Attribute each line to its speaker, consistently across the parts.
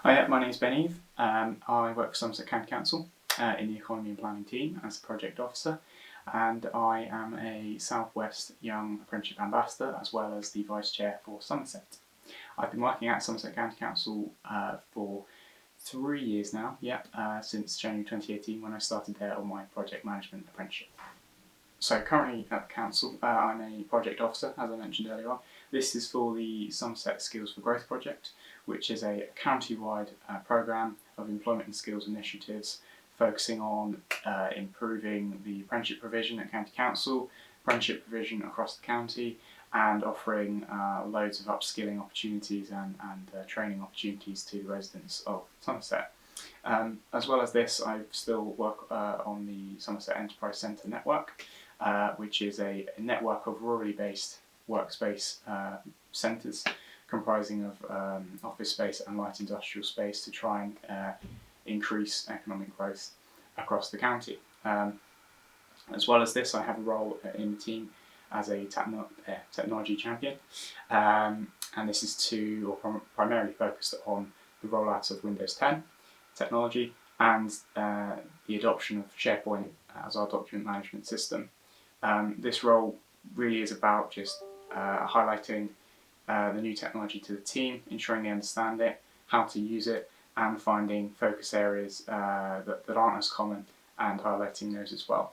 Speaker 1: Hi, my name is Ben Eve. I work for Somerset County Council in the Economy and Planning team as a project officer, and I am a South West Young Apprenticeship Ambassador as well as the Vice Chair for Somerset. I've been working at Somerset County Council for 3 years now, since January 2018 when I started there on my project management apprenticeship. So currently at the council, I'm a project officer, as I mentioned earlier on. This is for the Somerset Skills for Growth project, which is a county-wide programme of employment and skills initiatives focusing on improving the apprenticeship provision at county council, apprenticeship provision across the county, and offering loads of upskilling opportunities and training opportunities to the residents of Somerset. As well as this, I still work on the Somerset Enterprise Centre network, which is a network of rurally based workspace centres comprising of office space and light industrial space to try and increase economic growth across the county. As well as this, I have a role in the team as a technology champion, and this is primarily focused on the rollout of Windows 10 technology and the adoption of SharePoint as our document management system. This role really is about just highlighting the new technology to the team, ensuring they understand it, how to use it, and finding focus areas that aren't as common and highlighting those as well.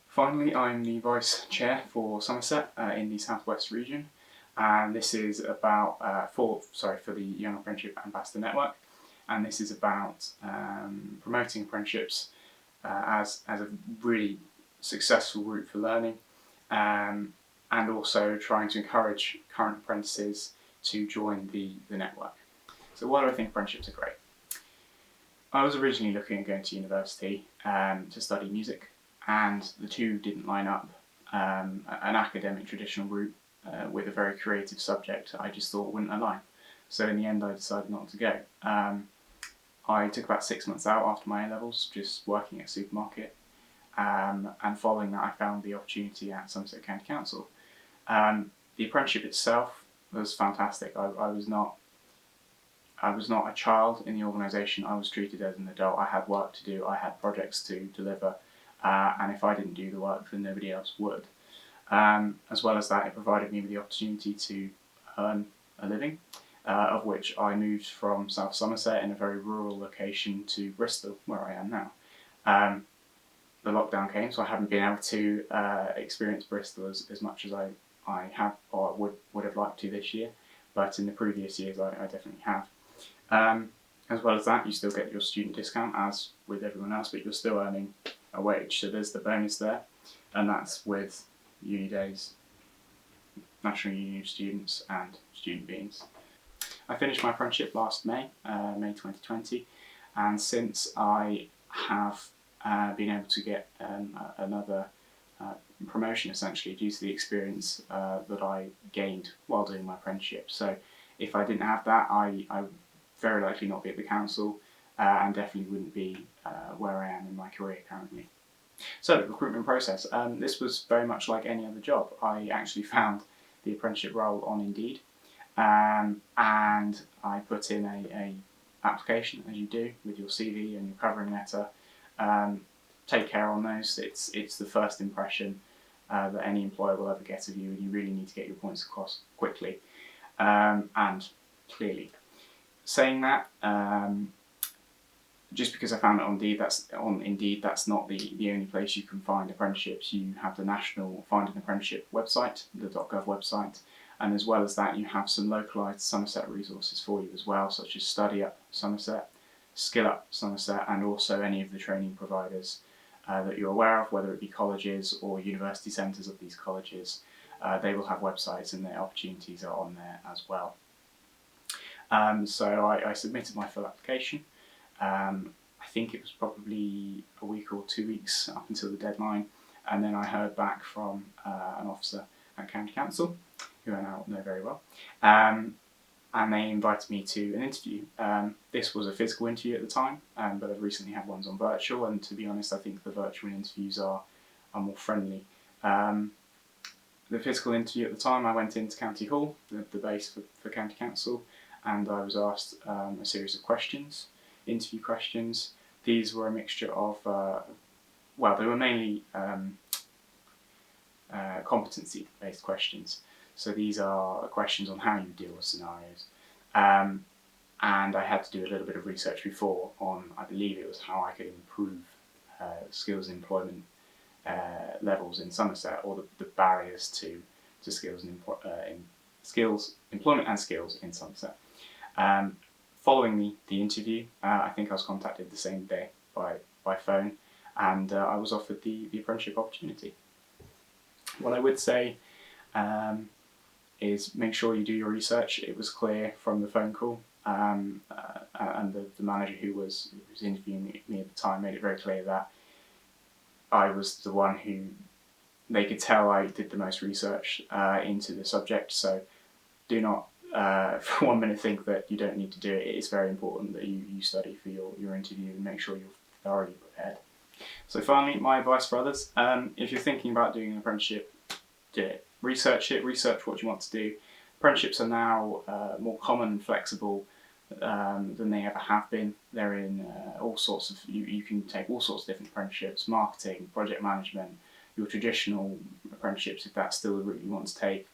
Speaker 1: Finally, I'm the Vice Chair for Somerset in the South West region, and this is about for the Young Apprenticeship Ambassador Network, and this is about promoting apprenticeships as a really successful route for learning, and also trying to encourage current apprentices to join the network. So why do I think apprenticeships are great? I was originally looking at going to university to study music, and the two didn't line up. An academic traditional route with a very creative subject I just thought wouldn't align. So in the end I decided not to go. I took about 6 months out after my A-levels, just working at a supermarket, and following that I found the opportunity at Somerset County Council. The apprenticeship itself was fantastic. I was not a child in the organisation. I was treated as an adult. I had work to do, I had projects to deliver, and if I didn't do the work then nobody else would. As well as that, it provided me with the opportunity to earn a living, of which I moved from South Somerset in a very rural location to Bristol, where I am now. The lockdown came, so I haven't been able to experience Bristol as much as I have or would have liked to this year, but in the previous years I definitely have. As well as that, you still get your student discount as with everyone else, but you're still earning a wage, so there's the bonus there, and that's with uni days, National Union of Students and student beans. I finished my apprenticeship last May 2020, and since I have been able to get another promotion essentially due to the experience that I gained while doing my apprenticeship. So if I didn't have that, I would very likely not be at the council and definitely wouldn't be where I am in my career currently. So the recruitment process, this was very much like any other job. I actually found the apprenticeship role on Indeed, and I put in a application, as you do with your CV and your covering letter. Take care on those. It's the first impression that any employer will ever get of you, and you really need to get your points across quickly and clearly. Saying that, just because I found it on Indeed, that's not the only place you can find apprenticeships. You have the National Find an Apprenticeship website, the .gov website, and as well as that, you have some localised Somerset resources for you as well, such as Study Up Somerset, Skill Up Somerset, and also any of the training providers that you're aware of, whether it be colleges or university centres of these colleges. They will have websites and their opportunities are on there as well. So I submitted my full application. I think it was probably a week or 2 weeks up until the deadline, and then I heard back from an officer at County Council, who I now know very well, and they invited me to an interview. This was a physical interview at the time, but I've recently had ones on virtual, and to be honest I think the virtual interviews are more friendly. The physical interview at the time, I went into County Hall, the base for County Council, and I was asked a series of questions, interview questions. These were a mixture of, they were mainly competency-based questions. So these are questions on how you deal with scenarios. And I had to do a little bit of research before on, I believe it was how I could improve skills and employment levels in Somerset, or the barriers to skills and employment and skills in Somerset. Following the interview, I think I was contacted the same day by phone, and I was offered the apprenticeship opportunity. What I would say is make sure you do your research. It was clear from the phone call, and the manager who was interviewing me at the time made it very clear that I was the one who they could tell I did the most research into the subject. So do not for 1 minute think that you don't need to do it. It is very important that you study for your interview and make sure you're thoroughly prepared. So finally, my advice for others, if you're thinking about doing an apprenticeship, do it. Research what you want to do. Apprenticeships are now more common and flexible than they ever have been. They're in all sorts of, you can take all sorts of different apprenticeships: marketing, project management, your traditional apprenticeships if that's still the route you want to take.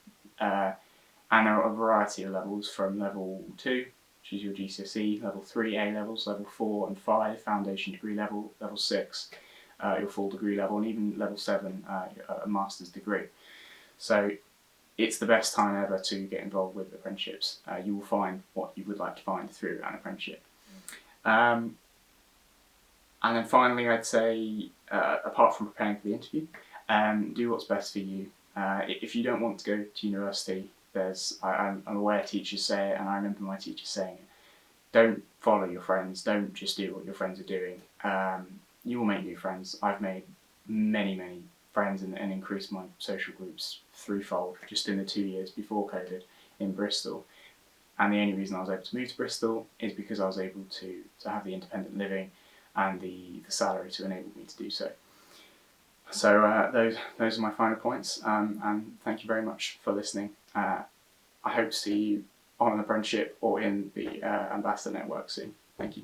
Speaker 1: And there are a variety of levels, from level 2, which is your GCSE, level 3 A levels, level 4 and 5 foundation degree level, level 6 your full degree level, and even level 7 a master's degree. So it's the best time ever to get involved with apprenticeships. You will find what you would like to find through an apprenticeship. And then finally, I'd say, apart from preparing for the interview, do what's best for you. If you don't want to go to university, I'm aware teachers say it, and I remember my teacher saying it, don't follow your friends, don't just do what your friends are doing. You will make new friends. I've made many friends and increased my social groups threefold just in the 2 years before COVID in Bristol. And the only reason I was able to move to Bristol is because I was able to have the independent living and the salary to enable me to do so. So those are my final points, and thank you very much for listening. I hope to see you on an apprenticeship or in the Ambassador network soon. Thank you.